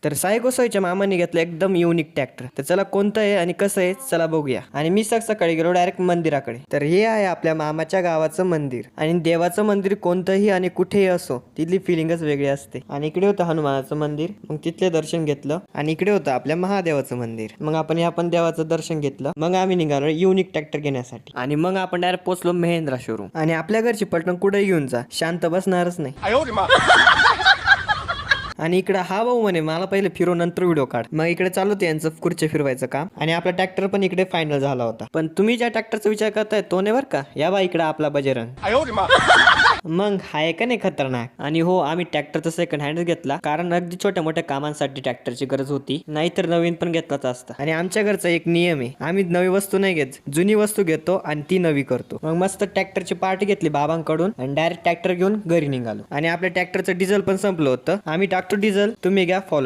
तर सायकोसोयच्या मामाने घेतलं एकदम युनिक ट्रॅक्टर. तर चला कोणतं आहे आणि कसं आहे चला बघूया. आणि मी सकाळी गेलो डायरेक्ट मंदिराकडे. तर हे आहे आपल्या मामाच्या गावाचं मंदिर. आणि देवाचं मंदिर कोणतंही आणि कुठेही असो तिथली फिलिंगच वेगळी असते. आणि इकडे होतं हनुमानाचं मंदिर, मग तिथले दर्शन घेतलं. आणि इकडे होतं आपल्या महादेवाचं मंदिर. मग आपण देवाचं दर्शन घेतलं. मग आम्ही निघालो युनिक ट्रॅक्टर घेण्यासाठी. आणि मग आपण डायरेक्ट पोहोचलो महेंद्रा शोरूम. आणि आपल्या घरची पटकन कुठे घेऊन जा, शांत बसणारच नाही. आणि इकडे हा भाऊ म्हणे मला पहिले फिरव नंतर व्हिडिओ काढ. मग इकडे चालू होतं यांचं खुर्ची फिरवायचं काम. आणि आपला ट्रॅक्टर पण इकडे फायनल झाला होता. पण तुम्ही ज्या ट्रॅक्टरचा विचार करताय तो नाही बरं का. या बा इकडे आपला बजरंग. मग हाय का नाही खतरनाक. आणि हो आम्ही ट्रॅक्टरचा सेकंड हँड घेतला, कारण अगदी छोट्या मोठ्या कामांसाठी ट्रॅक्टरची गरज होती, नाहीतर नवीन पण घेतलाच असता. आणि आमच्या घरचा एक नियम आहे, आम्ही नवी वस्तू नाही घेत, जुनी वस्तू घेतो आणि ती नवी करतो. मग मस्त ट्रॅक्टरची पार्टी घेतली बाबांकडून आणि डायरेक्ट ट्रॅक्टर घेऊन घरी निघालो. आणि आपल्या ट्रॅक्टरचं डिझेल पण संपलं होतं. आम्ही टाकतो डिझेल, तुम्ही घ्या फॉलो.